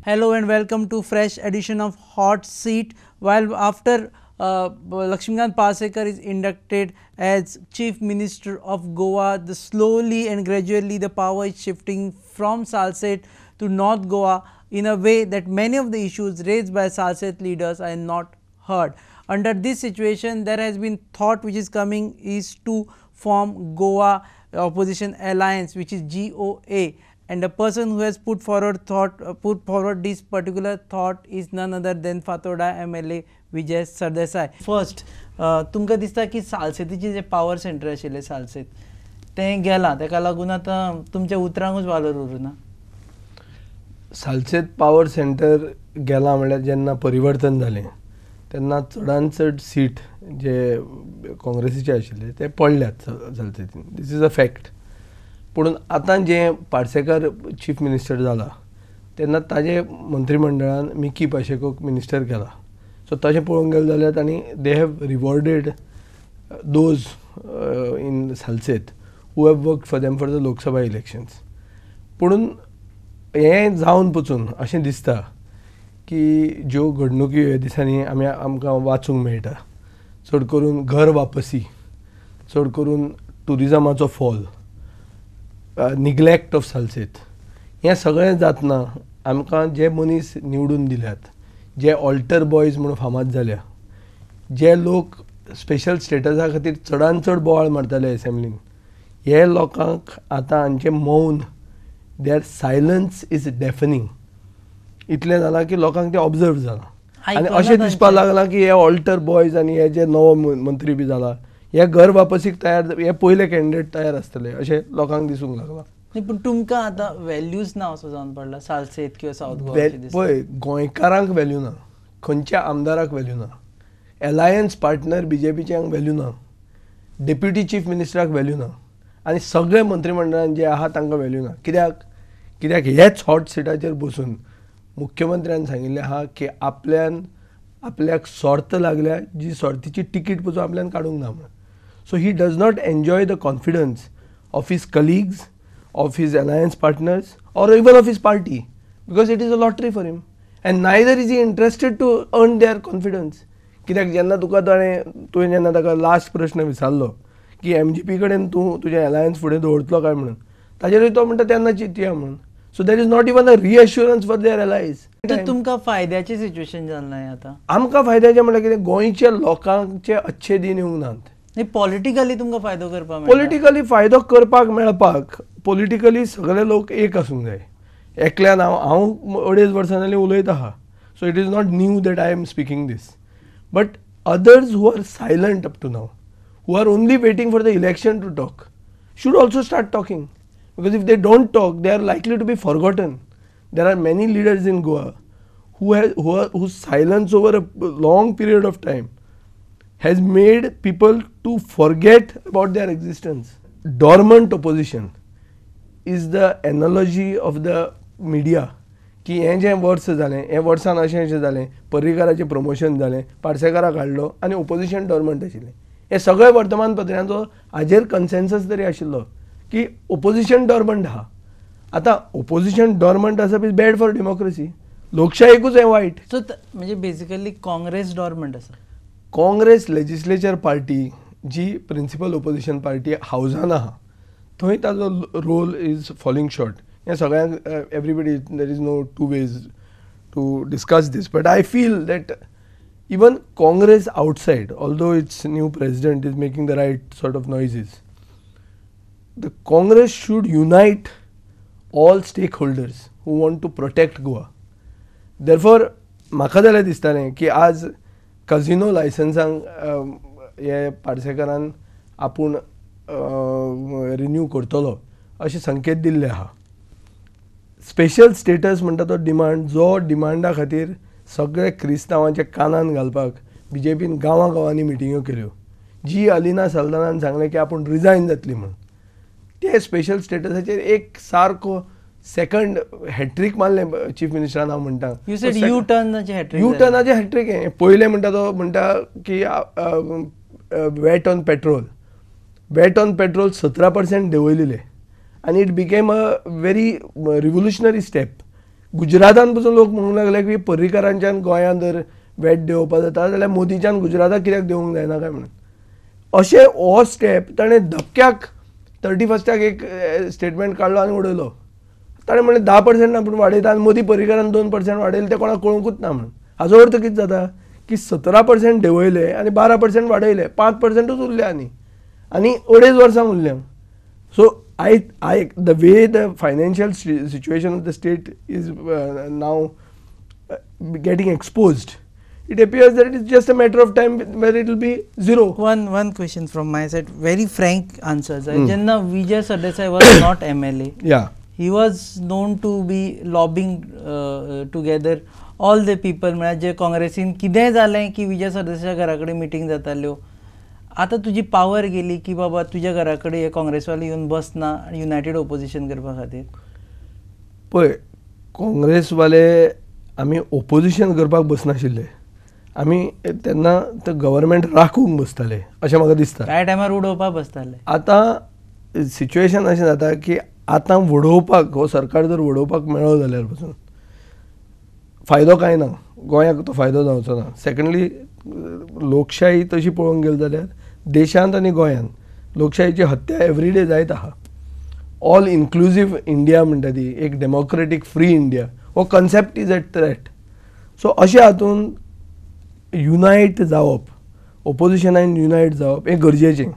Hello and welcome to fresh edition of Hot Seat. While after Lakshmikant Parsekar is inducted as Chief Minister of Goa, slowly and gradually the power is shifting from Salset to North Goa in a way that many of the issues raised by Salset leaders are not heard. Under this situation, there has been thought which is coming is to form Goa Opposition Alliance, which is GOA. And the person who has put forward this particular thought is none other than Fatoda MLA Vijay Sardesai. First, तुमकां दिसता की सालसेतीचे जे power centre आशिल्ले सालसेत तें गेलां, ताका लागून आतां तुमच्या उतरांकूच वालोर उरूना. सालसेत पावर सेंटर गेलां म्हणल्यार जेन्ना परिवर्तन जालें तेन्ना चडांत चड सीट जे काँग्रेसीचे आशिल्ले ते पडल्यात सालसेतीन. This is a fact. पूण आतां जे पार्सेकार चीफ मिनिस्टर जाला तेन्ना ताजे मंत्रिमंडळान मिकी पाशेकोक मिनिस्टर केला. सो तशें पळोवंक गेलें जाल्यार तांणी they have rewarded those in Salcete who have work for them for the Lok Sabha elections. पूण हें जावन पचून अशें दिसता की ज्यो घडणुकी ह्या दिसांनी आमकां वाचूंक मेळटा, चड करून घर वापसी, चड करून ट्युरिजमाचो फॉल, निग्लेक्ट ऑफ सालसेत, हें सगळें जातना आमकां जे मनीस निवडून दिल्यात, जे ऑल्टर बॉयज म्हणून फामाद जाल्या, जे लोक स्पेशल स्टेटसा खातीर चडांत चड बोवाळ मारताले एसेंब्लीन, हे लोकांक आतां हांचें मौन, देर सायलन्स इज डेफनिंग. इतलें जालां की लोकांक तें ऑब्जर्व जालां आनी अशें दिसपाक लागलां की हे ऑल्टर बॉयज आनी हे जे नवो मंत्री बी जाला हे घर वापसीक तयार, हे पयले कॅन्डिडेट तयार आसतले अशें लोकांक दिसूंक लागलां. पूण तुमकां आतां व्हॅल्यूज ना असो जावन पडला सालसेत किंवा सावथ गोवा. पळय, गोंयकारांक व्हॅल्यू ना, खंयच्या आमदाराक व्हॅल्यू ना, एलायन्स पार्टनर BJPच्यांक व्हॅल्यू ना, डेप्युटी चीफ मिनिस्टराक व्हॅल्यू ना, आनी सगळे मंत्रिमंडळान जे आहा तांकां व्हॅल्यू ना. कित्याक हेच हॉट सिटाचेर बसून मुख्यमंत्र्यान सांगिल्लें आहा की आपल्याक स्वार्थ लागल्या, जी स्वार्थीची तिकीट पसून आपल्यान काडूंक ना म्हणून. So he does not enjoy the confidence of his colleagues, of his alliance partners, or even of his party, because it is a lottery for him, and neither is he interested to earn their confidence. कित्याक जेन्ना तुवें जेन्ना ताका last प्रश्न विचारलो की MGP कडेन तुजें अलायन्स फुडें दवरतलो काय म्हणून, ताजेरूय तो म्हणटा तेन्ना चिंतया म्हणून. So there is not even a reassurance for their allies. तुमकां फायद्याचें सिच्युएशन जालें आतां. आमकां फायद्याचें म्हणल्यार कितें, गोंयच्या लोकांचे अच्छे दीन येवंक नात. पॉलिटिकली तुमकां फायदो करपाक, पॉलिटिकली फायदो करपाक मेळपाक पॉलिटिकली सगळे लोक एक आसूंक जाय. एकल्यान हांव 2.5 वर्सां जालीं उलयता आहा, so it is not new that I am speaking this. But others who are silent up to now, who are only waiting for the election to talk, should also start talking, because if they don't talk they are likely to be forgotten. There are many leaders in Goa whose silence over a long period of time has made people to forget about their existence. Dormant opposition is the analogy of the media. की हें जें verse जालें, हे वर्सान अशें जालें, पर्रीकाराचें promotion जालें, पार्सेकाराक हाडलो आनी ओपोजिशन डॉर्मंट आशिल्लें. हे सगळे वर्तमानपत्रांचो हाजेर कन्सेन्सस तरी आशिल्लो की ओपोजिशन डॉर्मंट आहा. आतां ओपोजिशन डॉर्मंट आसप इज बॅड फॉर डेमोक्रेसी. लोकशायेकूच हें वायट. सो म्हणजे बेसिकली काँग्रेस डॉर्मंट आसा. काँग्रेस लेजिस्लेचर पार्टी जी प्रिंसिपल ओपोजिशन पार्टी हावजान आहा थंय ताजो रोल इज फॉलिंग शॉर्ट. हें सगळ्यांक everybody, there is no two ways to discuss this. But I feel that even Congress outside, although its new president is making the right sort of noises, the Congress should unite all stakeholders who want to protect Goa. Therefore, म्हाका जाल्यार दिसतालें की आज casino लायसन्सांक हे पार्सेकारान आपूण renew करतलो अशें संकेत दिल्ले आहा. स्पेशल स्टेटस म्हणटा तो डिमांड, जो डिमांडा खातीर सगळे क्रिस्तांवांच्या कानान घालपाक BJPन गांवांनी मिटिंग्यो केल्यो. जी अलिना सल्दानान सांगलें की आपूण रिजायन जातली म्हणून. ते स्पेशल स्टेटसाचेर एक सारको सेकंड हॅट्रीक मारलें चीफ मिनिस्टरान. हांव म्हणटा यू टर्नाचें हॅट्रीक. हें पयलें म्हणटा तो म्हणटा की वॅट ऑन पेट्रोल 17% देंवयलेलें, आनी it became a very revolutionary step. गुजरातान पसून लोक म्हणूंक लागले की पर्रीकरांच्यान गोंयांत जर वॅट देंवोवपा जाता जाल्यार मोदीच्यान गुजराताक कित्याक देंवोवंक जायना काय म्हणून. अशें हो स्टेप ताणें धपक्याक 31st एक स्टेटमेंट काडलो आनी उडयलो. ताणें म्हणलें 10% आपूण वाडयता आनी मोदी पर्रीकरान 2% वाडयले तें कोणाक कळुंकूच ना म्हणून. हाजो अर्थ कितें जाता की 17% देंवयले आनी 12% वाडयले, 5%च उरले आनी 2.5 वर्सां उरल्या. सो I the way the financial situation of the state is now getting exposed, it appears that it is just a matter of time where it will be zero. One question from my side, very frank answers. Jenna Vijay Sardesai was not MLA. Yeah. He was known to be lobbying together all the people. म्हणजे काँग्रेसीन कितेंय जालें की विजय सरदेसाय घरा कडेन meeting जाताल्यो. आता तुजी पावर गेली की बाबा तुझ्या घरा कडेन हे काँग्रेसवाले येवन बसना युनायटेड ओपोजिशन करपा खातीर. पळय, काँग्रेसवाले आमी ओपोजिशन करपाक बसनाशिल्ले, आमी तेन्ना ते गव्हर्मेंट राखूंक बसताले अशें म्हाका दिसता. त्या टायमार उडोवपाक बसताले. आतां सिच्युएशन अशें जाता की आतां वडोवपाक हो सरकार जर वडोवपाक मेळ्ळो जाल्यार पासून फायदो कांय ना, गोंयाक तो फायदो जावचो ना. सेकंडली लोकशाही तशी पळोवंक गेली जाल्यार देशांत आनी गोंयांत लोकशायेची हत्या एवरीडे जायत आहा. ऑल इन्क्लुजीव इंडिया म्हणटा ती एक डेमोक्रेटीक फ्री इंडिया हो कन्सेप्ट इज एट थ्रेट. सो अशें हातून युनायट जावप, ओपोजिशनान युनायट जावप हें गरजेचें.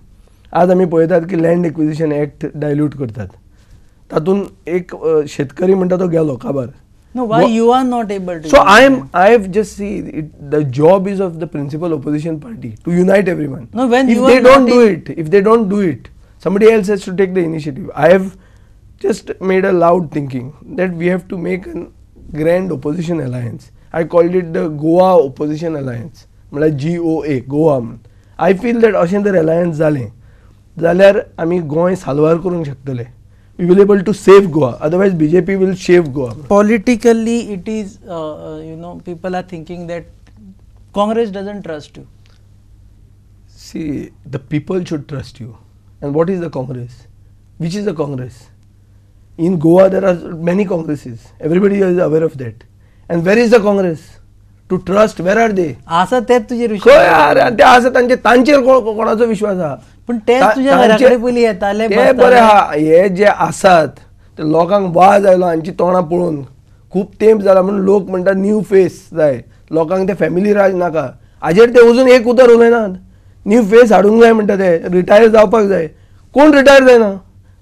आज आमी पळयतात की लँड एक्विजिशन एक्ट डायल्यूट करतात, तातूंत एक शेतकरी म्हणटा तो गेलो काबार. No, why you are not able to? So I've just see it, the job is of the principal opposition party to unite everyone. No, when if you they are don't not do it, if they don't do it, somebody else has to take the initiative. I have just made a loud thinking that we have to make a grand opposition alliance. I called it the Goa Opposition Alliance, मतलब GOA, Goa. I feel that अशें जर alliance जालें जाल्यार आमी गोंय साल्वार करूंक शकतले. We will be able to save Goa. Otherwise, BJP will shave Goa. Politically, it is people are thinking that Congress doesn't trust you. See, the people should trust you. And what is the Congress? Which is the Congress? In Goa, there are many Congresses. Everybody is aware of that. And where is the Congress? To trust, where are they? असं तेच तुझे खंय विश्वास. यार, ते आसा तांचेर कोणाचो विश्वास आहा? पण तेच तुझ्या घराकडे पयलीं येताले, ते बरे आहा. हे जे आसात ते लोकांक वाज आयलो हांची तोंडां पळोवन. खूब तेंप जाला म्हणून लोक म्हणटा न्यू फेस जाय, लोकांक ते फॅमिली राज नाका. हाजेर ते अजून एक उतर उलयनात. न्यू फेस हाडूंक जाय म्हणटा ते, रिटायर जावपाक जाय. कोण रिटायर जायना?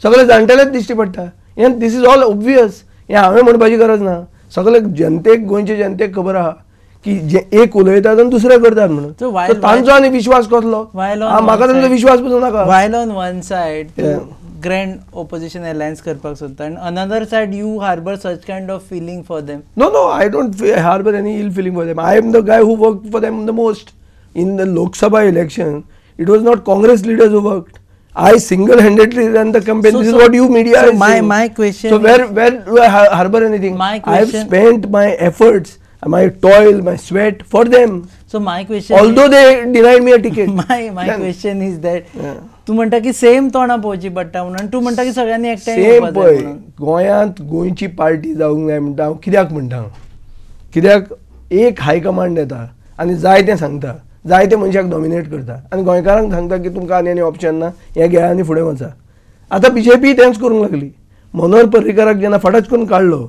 सगळे जाणटेलेच दिश्टी पडटा. हें दीस इज ऑल ऑब्वियस. हें हांवें म्हणपाची गरज ना. सगळे जनतेक, गोंयचे जनतेक खबर आहा की जे एक उलयतात आनी दुसरे करतात म्हणून. तांचो आनी विश्वास कसलो? म्हाका तांचो विश्वास पसून नाका. While on one side you grand opposition alliance करपाक सोदता and another side you harbor such kind of feeling for them. No, I don't harbor any ill feeling for them. I am the guy who worked for them the most. In the Lok Sabha election, it was not Congress leaders who worked. I single-handedly ran the campaign. This is what you media so is saying. my question. So where do I harbor anything? My I have question. spent my efforts, my toil, my sweat for them. So my question. Although they denied me a ticket. My question is that तू म्हणटा की same तोंडां पळोवची पडटा म्हणून, तू म्हणटा की सगळ्यांनी एकठांय सेम येवपाक जाय पळय, म्हणून. गोंयांत गोंयची पार्टी जावंक जाय म्हणटा हांव कित्याक म्हणटा. कित्याक एक हायकमांड येता आनी जाय तें सांगता, जाय त्या मनशाक डॉमिनेट करता आनी गोंयकारांक सांगता की तुमकां आनी ऑप्शन ना, हें घ्या आनी फुडें वचा. आतां BJP तेंच करूंक लागली. मनोहर पर्रीकाराक जेन्ना फटाच करून काडलो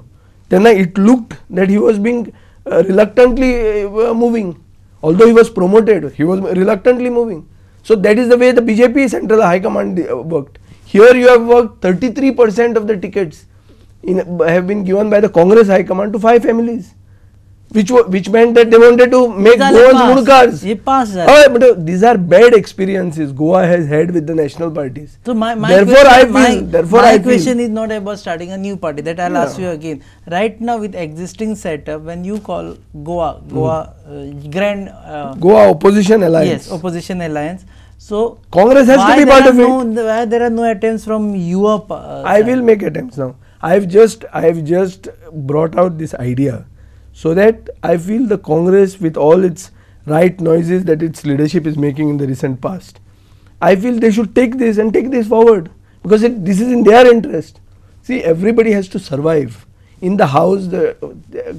तेन्ना it looked that he was being reluctantly moving. Although he was promoted, he was reluctantly moving. So that is the way the BJP central high command worked. Here you have worked 33% of the tickets have been given by the Congress high command to 5 families, which meant that they wanted to make Goans Murkas. But these are bad experiences Goa has had with the national parties. So my question is not about starting a new party. That I'll ask you again. Right now with existing setup, when you call Goa Grand Goa Opposition Alliance. Yes, Opposition Alliance. So Congress has to be part of it. Why there are no attempts from your I will make attempts now. I have just brought out this idea so that I feel the Congress, with all its right noises that its leadership is making in the recent past, I feel they should take this and take this forward, because this is in their interest. See, everybody has to survive. In the house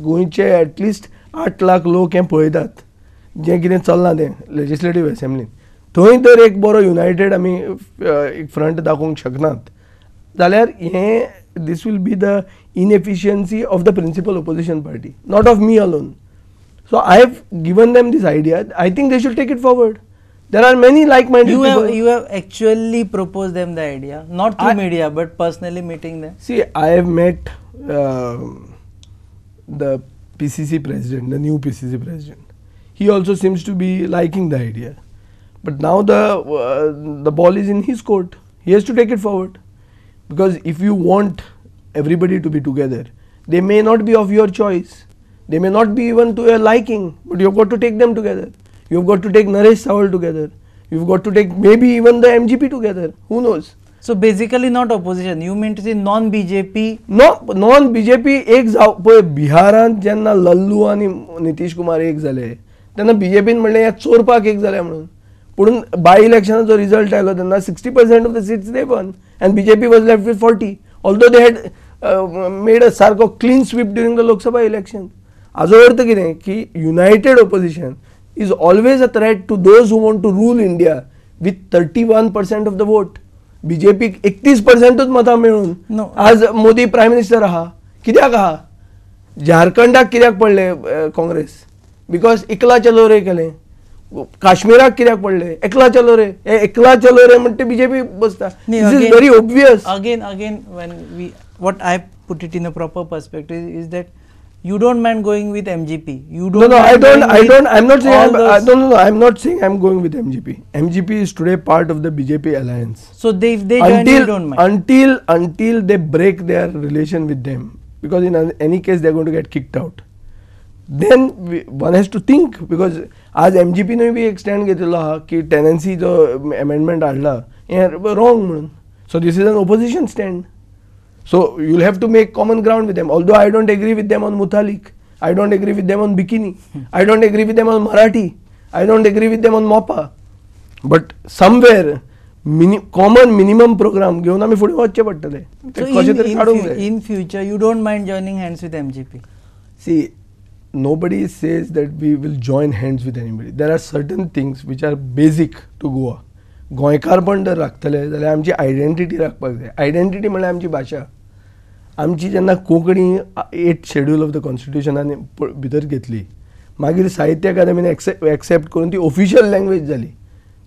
गोंयचे at least 8 lakh लोक हें पळयतात जें कितें चल्लां तें लेजिस्लेटीव असेंब्लीन. थंय तर एक बरो युनायटेड आमी एक फ्रंट दाखोवंक शकनात जाल्यार हें this will be the inefficiency of the principal opposition party, not of me alone. So I have given them this idea. I think they should take it forward. There are many like-minded people. You have actually proposed them the idea, not through media, but personally meeting them. See, I have met the PCC president, the new PCC president. He also seems to be liking the idea. But now the ball is in his court. He has to take it forward. Because if you want everybody to be together, they may not be of your choice. They may not be even to your liking, but you've got to take them together. You've got to take Naresh Sawal together. You've got to take maybe even the MGP together. Who knows? So basically not opposition. You mean to say non-BJP? No, non-BJP एक जाव पळय बिहारांत जेन्ना लल्लू आनी नितीश कुमार एक जाले तेन्ना BJPन म्हणलें हें चोरपाक एक जालें म्हणून. पूण बाय इलेक्शनाचो रिजल्ट आयलो तेन्ना 60% of the seats they one and BJP was left with 40. Although they had made a सारको clean sweep during the Lok Sabha election. हाजो अर्थ कितें की united opposition is always a threat to those who want to rule India with 31% of the vote. बीजेपीक 31%च मतां मेळून आज मोदी प्रायम मिनिस्टर आहा. कित्याक आहा? झारखंडाक कित्याक पडले काँग्रेस? बिकॉज एकला चलो रे केलें. काश्मीराक कित्याक पडले? एकला चलो रे. हे एकला चलो रे म्हणटा बीजेपी बसता. This is very obvious. Again when what I put it in a proper perspective is that you don't mind going with MGP. You don't. No, I don't. I'm not saying. I'm not saying I'm going with MGP. MGP is today part of the BJP alliance. So if they join, you don't mind. Until they break their relation with them, because in any case they're going to get kicked out. Then one has to think, because आज MGP ने भी एक stand घेतलेलो आहा की tenancy जो amendment हाडला हे wrong म्हणून. So this is an opposition stand. So you'll have to make common ground with them. Although I don't agree with them on Muthalik, I don't agree with them on Bikini, I don't agree with them on Marathi, I don't agree with them on Mopa. But somewhere common minimum program घेऊन आम्ही फुडें वचचे पडटले. So in future you don't mind joining hands with MGP? See, nobody says that we will join hands with anybody. There are certain things which are basic to Goa. गोंयकारपण जर राखतले जाल्यार आमची identity राखपाक जाय. आयडेंटिटी म्हळ्यार आमची भाशा. आमची जेन्ना Konkani 8th schedule of the कॉन्स्टिट्युशनान भितर घेतली, मागीर साहित्य अकादेमीन एक्सेप्ट करून ती ऑफिशियल लँग्वेज जाली,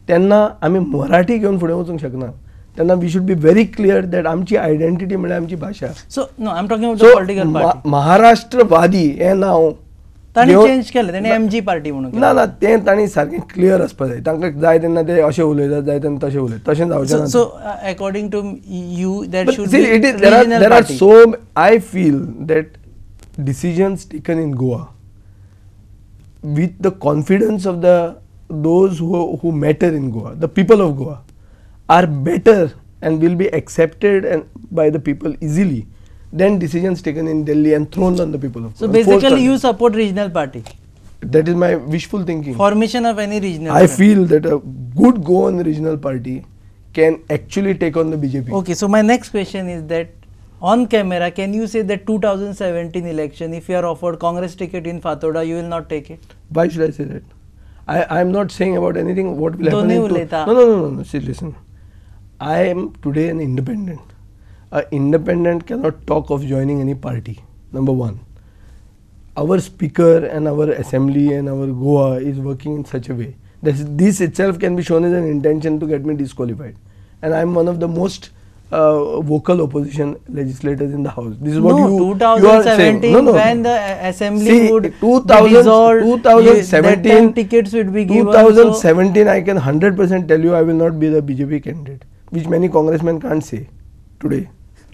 तेन्ना आमी मराठी घेवन फुडें वचूंक शकना. तेन्ना we should be very clear that आमची आयडेंटिटी म्हळ्यार आमची भाशा. So no, I am talking about the political party. Maharashtrawadi हें नांव ताणी चेंज केलें, ताणी MG पार्टी म्हणून. ना तें ताणी सारकें क्लियर आसपाक जाय. तांकां जाय तेन्ना ते अशें उलयतात, जाय तेन्ना तशें उलयतात, तशें जावचें ना. So according to you that should be there are so I feel that decisions taken in Goa with the confidence of those who matter in Goa, the people of Goa, are better and will be accepted by the people easily than decisions taken in Delhi and thrown on the people of Goa. So basically you support regional party? That is my wishful thinking. Formation of any regional party. I feel that a good Goan regional party can actually take on the BJP. Okay, so my next question is that on camera, can you say that 2017 election, if you are offered Congress ticket in Fatoda, you will not take it? Why should I say that? I am not saying about anything what will happen. No. See, listen. I am today an independent. An independent cannot talk of joining any party. Number one. Our speaker and our assembly and our Goa is working in such a way that this itself can be shown as an intention to get me disqualified. And I am one of the most vocal opposition legislators in the house. This is what you are saying. No. When the assembly would be dissolved, 2017 tickets would be given. 2017, I can 100% tell you I will not be the BJP candidate, which many congressmen can't say today.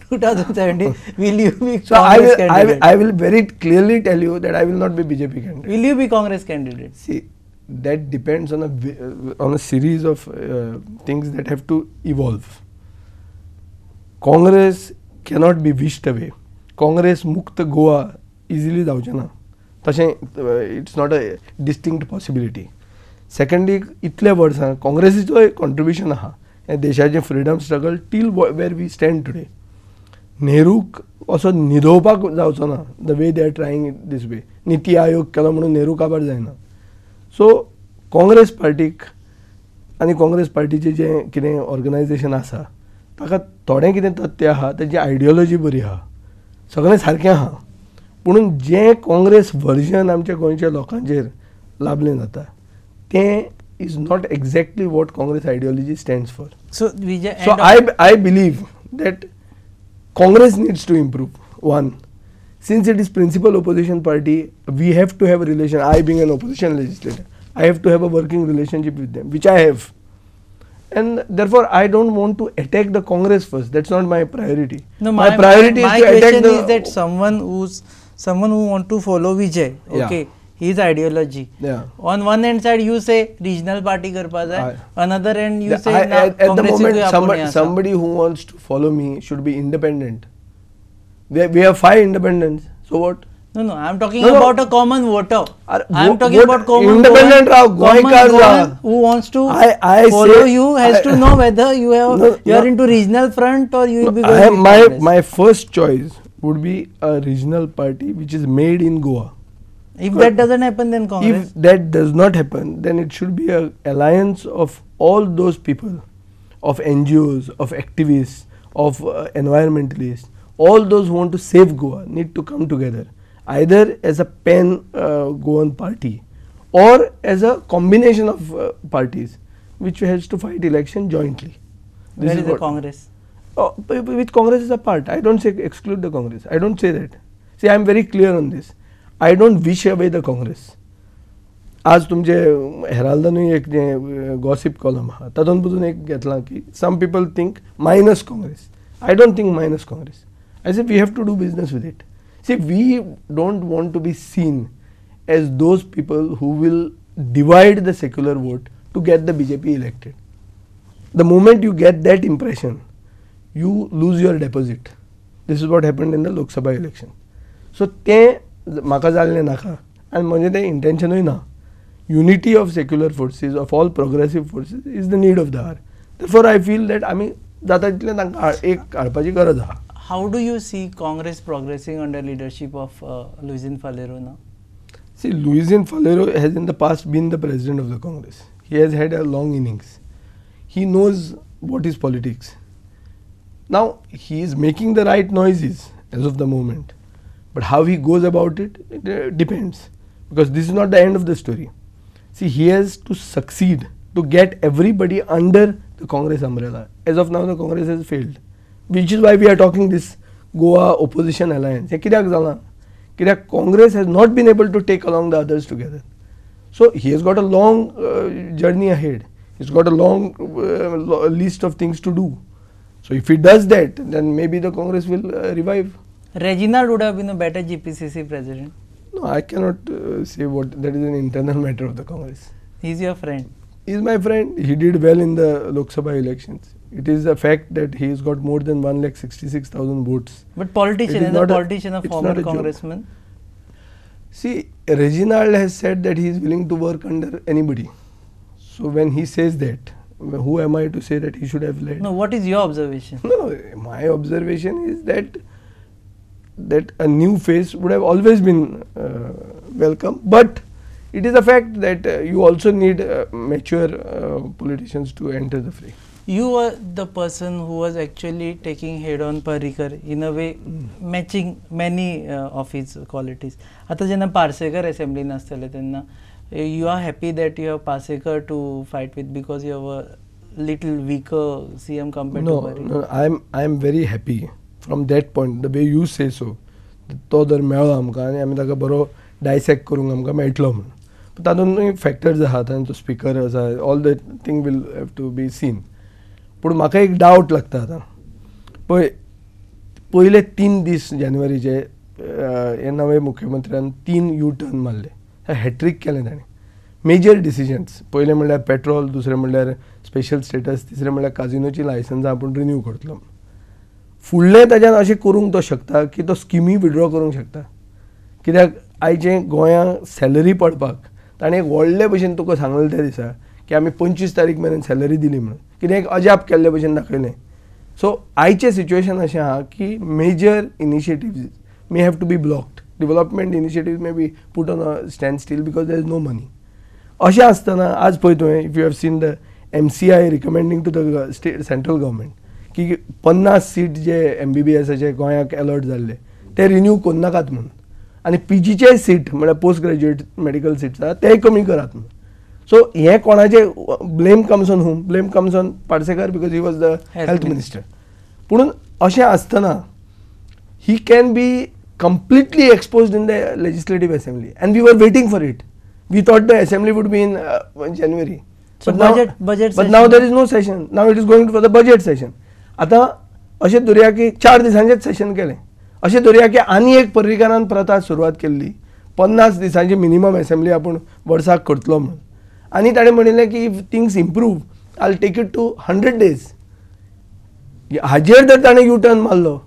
2017, will you be so Congress candidate? I will very clearly tell you that I will not be BJP candidate. Will you be Congress candidate? See, that depends on a series of things that have to evolve. Congress cannot be wished away. Congress मुक्त Goa easily जावचेना. तशें it's not a distinct possibility. Secondly, इतले वर्सां काँग्रेसीचो एक contribution आहा देशाचें freedom struggle till where we stand today. नेहरूक असो न्हिदोवपाक जावचो ना the way they are trying it this way. NITI Aayog केलो म्हणून नेहरू काबार जायना. सो काँग्रेस पार्टीक आनी काँग्रेस पार्टीचें जें कितें ऑर्गनायजेशन आसा ताका थोडें कितें तथ्य आहा, तेजी आयडियोलॉजी बरी आहा, सगळें सारकें आहा, पुणून जें काँग्रेस वर्जन आमच्या गोंयच्या लोकांचेर लाभलें जाता तें is not exactly what Congress ideology stands for. So Vijay, So I believe that Congress needs to improve. One, since it is principal opposition party, we have to have a relation. I being an opposition legislator, I have to have a working relationship with them, which I have. And therefore, I don't want to attack the Congress first. That's not my priority. No, my priority my is to attack question the. is that someone who want to follow Vijay, okay, his ideology. Yeah. On one hand side you say regional party karpa jai, another end you say At the moment, somebody who wants to follow me should be independent. We have 5 independents. So what? No, I am talking about a common voter. I am talking about common independent Goan who wants to follow you has to know whether you are into regional front or you will be going. My first choice would be a regional party which is made in Goa. If that doesn't happen, then Congress. If that does not happen, then it should be an alliance of all those people, of NGOs, of activists, of environmentalists. All those who want to save Goa need to come together, either as a pan-Goan party or as a combination of parties which has to fight election jointly. Where is the Congress? With Congress as a part. I don't say exclude the Congress. I don't say that. See, I am very clear on this. I don't wish away the Congress. आज तुमचे हेराल्डानूय एक gossip column आहा, तातूंत पसून एक घेतलां की some people think minus Congress. I don't think minus Congress. I say we have to do business with it. See, we don't want to be seen as those people who will divide the secular vote to get the BJP elected. The moment you get that impression, you lose your deposit. This is what happened in the Lok Sabha election. So तें म्हाका जाल्लें नाका आनी म्हजें तें इंटेंशनूय ना. Unity of secular forces, of all progressive forces, is the need of the hour. Therefore, I feel that आमी जाता तितलें तांकां एक हाडपाची गरज आहा. How do you see Congress progressing under leadership of Luisin Falero now? See, Luisin Falero has in the past been the president of the Congress. He has had a long innings. He knows what is politics. Now, he is making the right noises as of the moment. But how he goes about it, depends. Because this is not the end of the story. See, he has to succeed to get everybody under the Congress umbrella. As of now, the Congress has failed. Which is why we are talking this Goa opposition alliance. कित्याक जालां? कित्याक Congress has not been able to take along the others together. So he has got a long journey ahead. He's got a long list of things to do. So if he does that, then maybe the Congress will revive. Reginald would have been a better GPCC president. No, I cannot say what. That is an internal matter of the Congress. He's your friend. He's my friend. He did well in the Lok Sabha elections. It is a fact that he's got more than 1,66,000 votes. But politician, as a politician, a former congressman. See, Reginald has said that he is willing to work under anybody. So when he says that, who am I to say that he should have led? No, what is your observation? No, my observation is that a new face would have always been welcome, but it is a fact that you also need mature politicians to enter the fray. You were the person who was actually taking head on Parrikar, in a way matching many of his qualities. Ata jenna Parsekar assembly nastale tenna you are happy that you have Parsekar to fight with because you have a little weaker CM compared to Parrikar. No, I am very happy. From that point, the way you say so, तो जर मेळ्ळो आमकां आनी आमी ताका बरो dissect करूंक आमकां मेळटलो म्हणून. पूण तातूंतूय फॅक्टर्स आसात आनी तो स्पिकर आसा, all that thing will have to be seen. पूण म्हाका एक डावट लागता आतां. पळय, पयले 3 दीस जानेवारीचे हे नवे मुख्यमंत्र्यान 3 यू टर्न मारले. हॅट्रीक केलें ताणें. Major decisions. पयलें म्हणल्यार पेट्रोल, दुसरें म्हणल्यार स्पेशल स्टेटस, तिसरें म्हणल्यार काजिनोची लायसन्सां आपूण रिन्यू करतलो. फुडलें ताच्यान अशें करूंक तो शकता की तो स्किमी विड्रॉ करूंक शकता. कित्याक आयचें गोंयांत सॅलरी पडपाक ताणें एक व्हडले भशेन तुका सांगलें त्या दिसा की आमी 25 तारीख मेरेन सॅलरी दिली म्हणून. कितें एक अजाप केल्ले भशेन दाखयलें. सो आयचे सिच्युएशन अशें आहा की major initiatives may have to be blocked, development initiatives may be put on a standstill because there is no money. अशें आसतना आज पळय तुवें if you have seen the MCI recommending to the central government की 50 seat जे MBBSचे गोंयाक allot जाल्ले ते renew करनाकात म्हणून, आनी PGचे सीट म्हळ्यार पोस्ट ग्रॅज्युएट मेडिकल सीट्स आहा ते कमी करात म्हणून. सो हें कोणाचे blame comes on whom? Blame comes on Parsekar because he was the health minister. पुणून अशें आसतना he can be completely exposed in the legislative assembly and we were waiting for it. We thought the assembly would be in January. So but now there is no session. Now it is going for the budget session. आता अशें धरुया की 4 दिसांचें session केलें, अशें धरुया की आनी एक पर्रीकारान प्रथा सुरवात केल्ली 50 दिसांची मिनिमम असेंब्ली आपूण वर्साक करतलो म्हणून, आनी ताणें म्हणिल्लें की if things improve I will take it to 100 days. हाजेर जर ताणें यू टर्न मारलो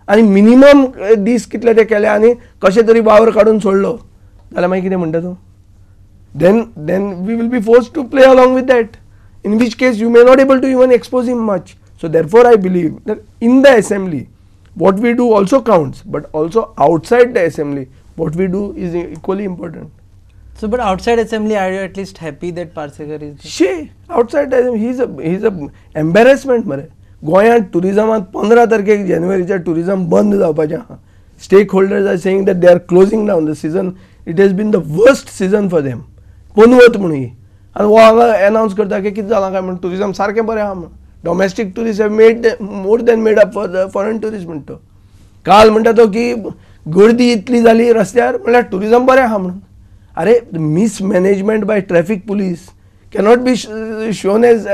आनी मिनिमम दीस कितले ते केले आनी कशें तरी वावर काडून सोडलो जाल्यार मागीर कितें म्हणटा तूं? then we will be forced to play along with that, in which case you may not able to even expose him much. So therefore I believe that in the assembly what we do also counts, but also outside the assembly what we do is equally important. So but outside assembly are you at least happy that Parsekar is there? She outside the assembly he's a embarrassment मरे. गोंयांत टुरिजमांत 15 तारखेक जानेवारीच्या tourism बंद जावपाचें आहा. Stakeholders are saying that they are closing down the season. It has been the worst season for them. पनवत म्हणून ही आनी वो हांगा अनावन्स करता की कितें जालां काय म्हणून टुरिजम सारकें बरें आहा म्हणून. Domestic tourist have made more than made up for the foreign tourist म्हणटा तो. काल म्हणटा तो की गर्दी इतली जाली रस्त्यार म्हणल्यार टुरिजम बरें आहा म्हणून. अरे mismanagement by traffic police cannot be shown as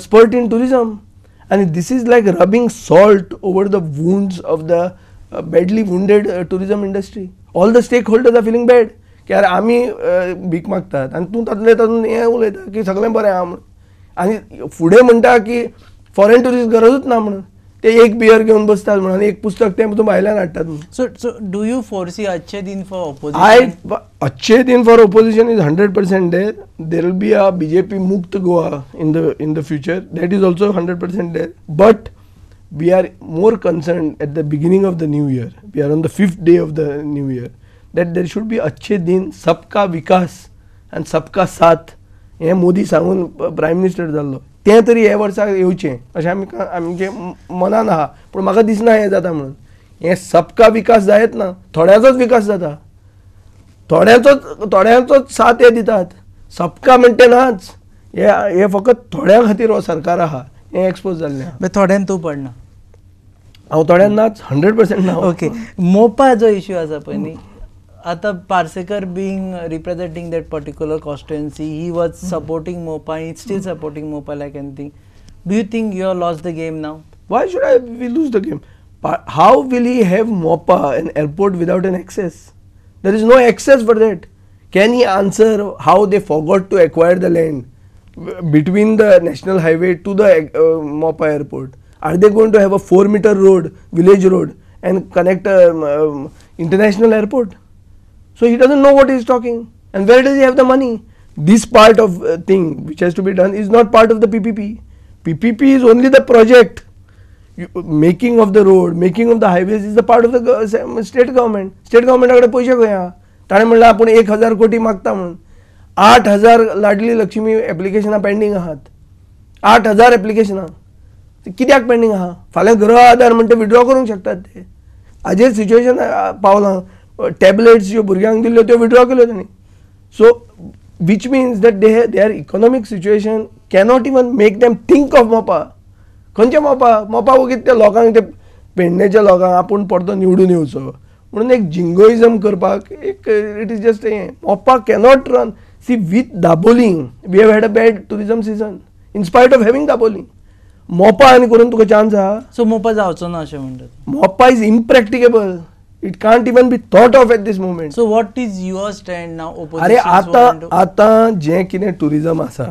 expert in tourism. And this is like rubbing salt over the wounds of the badly wounded tourism industry. All the stakeholders are feeling bad. की यार आमी भीक मागतात आनी तूं तातूंत हें उलयता की सगळें बरें आहा म्हणून, आनी फुडें म्हणटा की फॉरेन टुरिस्ट गरजूच ना म्हणून. ते एक बियर घेवन बसतात म्हणून आनी एक पुस्तक ते तूं भायल्यान हाडटात म्हणून. So do you foresee अच्छे दिन for opposition? अच्छे दिन for opposition is 100% there. There will be a BJP Mukt Goa in the future. That is also 100% there. But we are more concerned at the beginning of the new year. We are on the 5th day of the new year. That there should be अच्छे दिन, सबका विकास and सबका साथ. हे मोदी सांगून prime minister जाल्लो तें तरी हे वर्साक येवचें अशें आमचे मनान आहा. पूण म्हाका दिसना हें जाता म्हणून. हें सबका विकास जायत ना, थोड्याचोच विकास जाता. थोड्यांचोच साथ हे दितात. सबका म्हणटे नाच, हे फकत थोड्यां खातीर हो सरकार आहा हें एक्सपोज जाल्लें आहा. थोड्यान तूं पडना? हांव थोड्यान नाच, 100% ना. ओके, मोपा जो इश्यू आसा पळय न्ही, आता Parsekar being representing that particular constituency, he was supporting Mopa and he's still supporting Mopa like anything. Do you think you have lost the game now? Why should we lose the game? How will he have Mopa, an airport, without an access? There is no access for that. Can he answer how they forgot to acquire the land between the national highway to the Mopa airport? Are they going to have a 4-meter road, village road, and connect international airport? So he doesn't know what he is talking. And where does he have the money? This part of thing which has to be done is not part of the PPP. PPP is only the project. Making of the road, making of the highways is the part of the state government. State government कडे पैसे खंय आहा? ताणें म्हणलां आपूण 1000 कोटी मागता म्हणून. 8000 लाडली लक्ष्मी एप्लिकेशनां पेंडींग आहात. 8000 एप्लिकेशनां कित्याक पेंडींग आहा? फाल्यां गृह आधार म्हणटा विड्रॉ करूंक शकतात ते. हाजेर सिच्युएशन पावलां. टॅबलेट्स ज्यो भुरग्यांक दिल्ल्यो त्यो विड्रॉ केल्यो तांणी. So which means that their economic situation cannot even make them think of Mopa. खंयचे मोपा वगीत त्या लोकांक ते पेडणेच्या लोकांक आपूण परतो निवडून येवचो म्हणून एक जिंगोइजम करपाक एक इट इज जस्ट हें. Mopa cannot run. See with Dabolim we have had a bad tourism season in spite of having Dabolim. Mopa आनी करून तुका चान्स आहा? सो मोपा जावचो ना अशें म्हणटात. Mopa is impracticable. It can't even be thought of at this moment. So what is your stand now? अरे आता जे कितें टुरिजम आसा,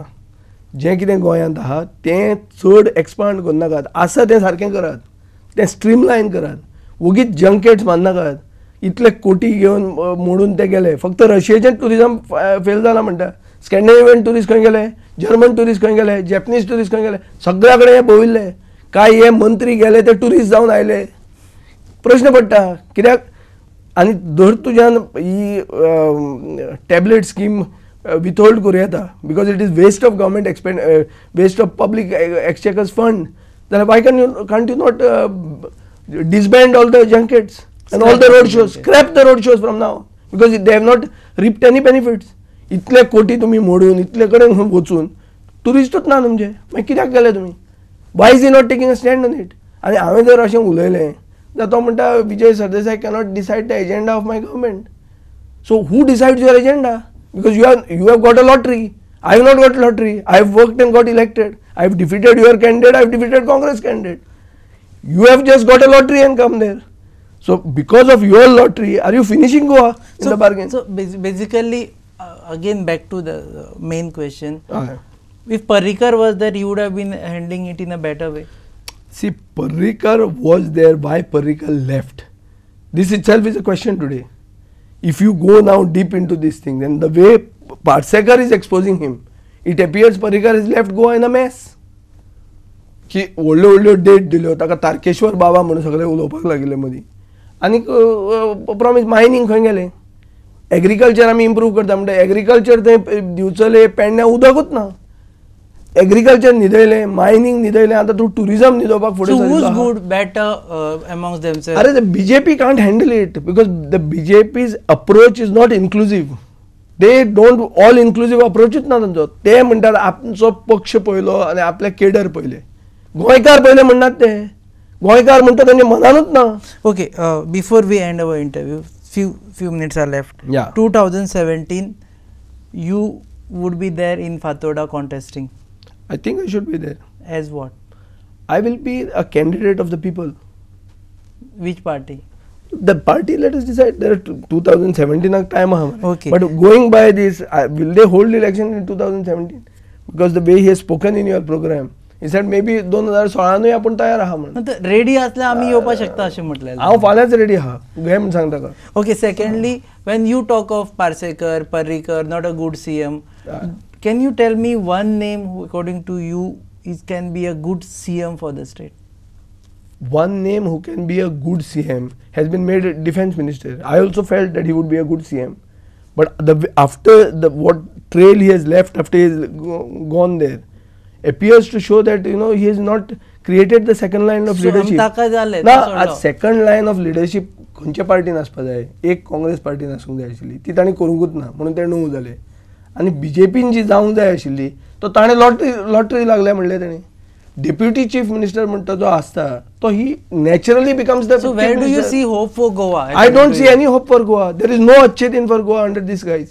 जे कितें गोंयांत आहा तें चड एक्सपांड करनाकात. आसा तें सारकें करात, तें स्ट्रीमलायन करात. वगीच जंकेट्स बांदनाकात. इतले कोटी घेवन मोडून ते गेले. फक्त रशियाचें टुरिजम फेल जालां म्हणटा. स्कॅन्डिनेवियन टुरिस्ट खंय गेले, जर्मन टुरिस्ट खंय गेले, जॅपनीज टुरिस्ट खंय गेले, सगळ्या कडेन हे भोंविल्ले. काय हे मंत्री गेले ते टुरिस्ट जावन आयले प्रश्न पडटा कित्याक आनी धर तुज्यान ही टॅबलेट स्कीम विथहोल्ड करूं येता because it is waste of government waste of public exchequer's fund जाल्यार why can't you not disband all the junkets and all the road shows, scrap the road shows from now because they have not reaped any benefits. इतले कोटी तुम्ही मोडून इतले कडेन वचून टुरिस्टूच ना तुमचे मागीर कित्याक गेले तुमी why is not taking a stand on it आनी हांवें जर अशें उलयलें जाल्यार तो म्हणटा Vijai Sardesai cannot decide the agenda of my government so who decides your agenda because you have got a lottery. I have not got lottery. I have worked and got elected. I have defeated your candidate. I have defeated Congress candidate. You have just got a lottery and come there. So because of your lottery, are you finishing Goa in the bargain? So basically, again back to the main question. If Parrikar was there, you would have been handling it in a better way. See, Parrikar was there. Why Parrikar left? This itself is a question today. If you go now deep into this thing, then the way Parsekar is exposing him, it appears Parrikar has left Goa in a mess. की व्हडल्यो व्हडल्यो date दिल्यो ताका तारकेश्वर बाबा म्हणून सगळे उलोवपाक लागिल्ले मदीं आनी प्रॉमीस मायनींग खंय गेलें एग्रीकल्चर आमी इम्प्रूव करता म्हणटा एग्रीकल्चर थंय दिवचले पेडण्या उदकूच ना एग्रीकल्चर न्हिदयलें मायनींग न्हिदयलें आतां तूं टुरिजम न्हिदोवपाक फुडें गुड बेटर अमॉंग्स देमसेल्फ अरे the BJP can't handle it because the BJP's approach is not inclusive they don't all inclusive अप्रोचूच ना तांचो ते म्हणटात आमचो पक्ष पयलो आनी आपले केडर पयले गोंयकार पयले म्हणनात ते गोंयकार म्हणटा तांच्या मनानूच ना okay before we end our interview few minutes are left. 2017 you would be there in Fatoda contesting. I think I should be there. As what? I will be a candidate of the people. Which party? The party, let us decide. There are 2017 time. Okay. But going by this, will they hold election in 2017? Because the way he has spoken in your program, he said maybe 2016 आपण तयार आहा म्हणून ready असल्या आम्ही येवपाक शकता अशें म्हटलें हांव फाल्यांच रेडी आहा घे म्हण सांगता का okay secondly when you talk of Parrikar not a good CM can you tell me one name who according to you can be a good CM for the state one name who can be a good CM has been made a defense minister I also felt that he would be a good CM but after what trail he has left after he has gone there appears to show that he has not created the second line of leadership ना second line of leadership खंयच्या पार्टीन आसपा जाय एक काँग्रेस पार्टीन आसूंक जाय आशिल्ली ती ताणें करूंकूच ना म्हणून ते णव जाले आनी बीजेपीन जी जावंक जाय आशिल्ली तो ताणें लॉटरी लागल्या म्हणलें ताणें डेप्युटी चीफ मिनिस्टर म्हणटा जो आसता तो he naturally becomes the so where do you see hope for Goa I don't see any hope for Goa there is no अच्छेतीन for Goa under this guys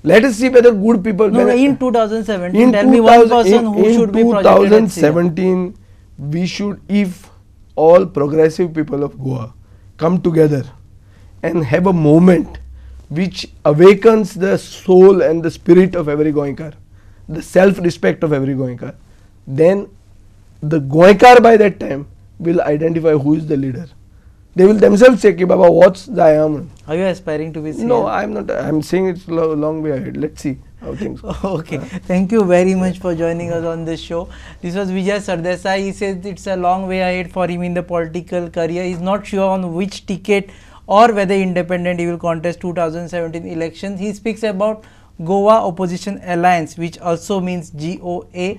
Let us see whether good people. No, in 2017, tell me one person who should be projected as CM. 2017, we should, if all progressive people of Goa come together and have a moment which awakens the soul and the spirit of every Goinkar, the self-respect of every Goinkar, then the Goinkar by that time will identify who is the leader. They will themselves say, Baba, what's the Ayam? Are you aspiring to be CM? No, I'm not. I'm saying it's a long way ahead. Let's see how things go. Okay. Thank you very much for joining us on this show. This was Vijay Sardesai. He says it's a long way ahead for him in the political career. He's not sure on which ticket or whether independent he will contest 2017 elections. He speaks about Goa Opposition Alliance, which also means GOA.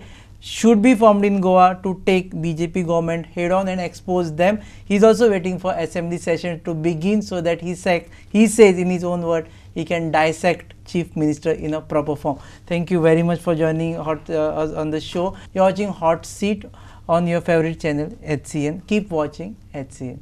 Should be formed in Goa to take BJP government head on and expose them. He is also waiting for assembly session to begin so that he says in his own word he can dissect chief minister in a proper form. Thank you very much for joining us on the show. You are watching Hot Seat on your favorite channel HCN. Keep watching HCN.